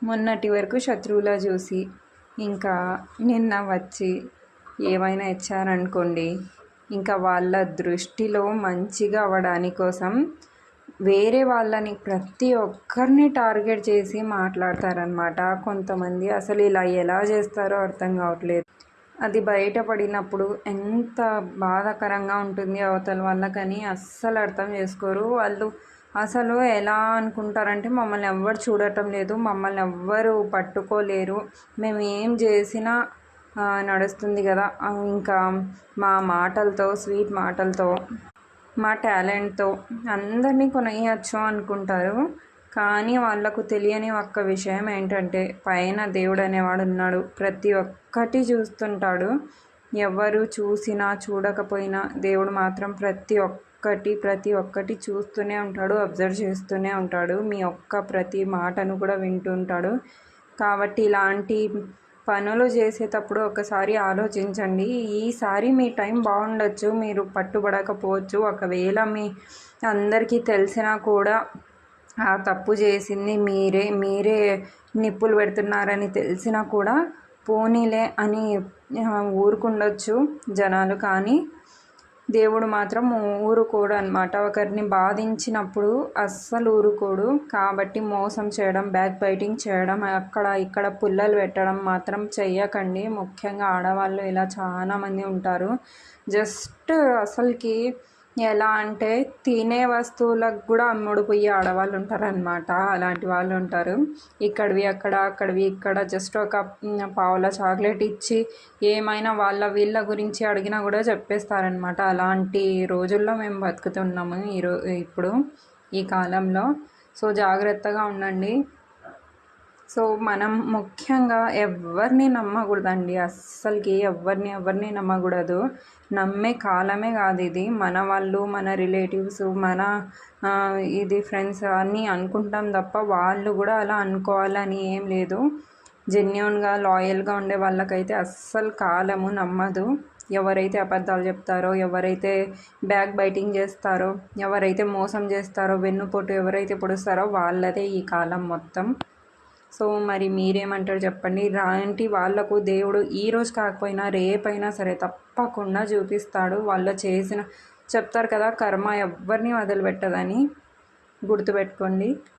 మొన్నటి వరకు శత్రువులా చూసి ఇంకా నిన్న వచ్చి ఏమైనా ఇచ్చారనుకోండి, ఇంకా వాళ్ళ దృష్టిలో మంచిగా అవ్వడాని కోసం వేరే వాళ్ళని ప్రతి ఒక్కరిని టార్గెట్ చేసి మాట్లాడతారనమాట. కొంతమంది అసలు ఇలా ఎలా చేస్తారో అర్థం కావట్లేదు. అది బయటపడినప్పుడు ఎంత బాధాకరంగా ఉంటుంది అవతల వాళ్ళకని అస్సలు అర్థం చేసుకోరు. వాళ్ళు అసలు ఎలా అనుకుంటారంటే మమ్మల్ని ఎవ్వరు చూడటం లేదు, మమ్మల్ని ఎవ్వరు పట్టుకోలేరు, మేము ఏం చేసినా నడుస్తుంది కదా, ఇంకా మా మాటలతో, స్వీట్ మాటలతో, మా టాలెంట్తో అందరినీ కొనేయచ్చు అనుకుంటారు. కానీ వాళ్ళకు తెలియని ఒక్క విషయం ఏంటంటే పైన దేవుడు అనేవాడు ఉన్నాడు, ప్రతి ఒక్కటి చూస్తుంటాడు. ఎవరు చూసినా చూడకపోయినా దేవుడు మాత్రం ప్రతి ఒక్కటి చూస్తూనే ఉంటాడు, అబ్జర్వ్ చేస్తూనే ఉంటాడు. మీ ప్రతి మాటను కూడా వింటుంటాడు. కాబట్టి ఇలాంటి పనులు చేసేటప్పుడు ఒకసారి ఆలోచించండి. ఈసారి మీ టైం బాగుండొచ్చు, మీరు పట్టుబడకపోవచ్చు. ఒకవేళ మీ అందరికీ తెలిసినా కూడా ఆ తప్పు చేసింది మీరే నిప్పులు పెడుతున్నారని తెలిసినా కూడా పోనీలే అని ఊరుకుండొచ్చు జనాలు. కానీ దేవుడు మాత్రం ఊరుకోడు అనమాట. ఒకరిని బాధించినప్పుడు అస్సలు ఊరుకోడు. కాబట్టి మోసం చేయడం, బ్యాక్ బైటింగ్ చేయడం, అక్కడ ఇక్కడ పుల్లలు పెట్టడం మాత్రం చెయ్యకండి. ముఖ్యంగా ఆడవాళ్ళు ఇలా చాలామంది ఉంటారు. జస్ట్ అసలుకి ఎలా అంటే తినే వస్తువులకు కూడా అమ్ముడుపోయే ఆడవాళ్ళు ఉంటారనమాట. అలాంటి వాళ్ళు ఉంటారు. ఇక్కడివి అక్కడివి ఇక్కడ జస్ట్ ఒక పావుల చాక్లెట్ ఇచ్చి ఏమైనా వీళ్ళ గురించి అడిగినా కూడా చెప్పేస్తారనమాట. అలాంటి రోజుల్లో మేము బతుకుతున్నాము ఇప్పుడు ఈ కాలంలో. సో జాగ్రత్తగా ఉండండి. సో మనం ముఖ్యంగా ఎవరిని నమ్మకూడదండి. అస్సలకి ఎవరిని నమ్మకూడదు. నమ్మే కాలమే కాదు ఇది. మన వాళ్ళు, మన రిలేటివ్స్, మన ఇది ఫ్రెండ్స్ అని అనుకుంటాం తప్ప వాళ్ళు కూడా అలా అనుకోవాలని ఏం లేదు. జెన్యూన్గా లాయల్గా ఉండే వాళ్ళకైతే అస్సలు కాలము నమ్మదు. ఎవరైతే అబద్ధాలు చెప్తారో, ఎవరైతే బ్యాక్ బైటింగ్ చేస్తారో, ఎవరైతే మోసం చేస్తారో, వెన్నుపోటు ఎవరైతే పొడుస్తారో వాళ్ళదే ఈ కాలం మొత్తం. సో మరి మీరేమంటారు చెప్పండి. ఇలాంటి వాళ్ళకు దేవుడు ఈరోజు కాకపోయినా రేపైనా సరే తప్పకుండా చూపిస్తాడు. వాళ్ళు చెప్తారు కదా, కర్మ ఎవరిని వదిలిపెట్టదని. గుర్తుపెట్టుకోండి.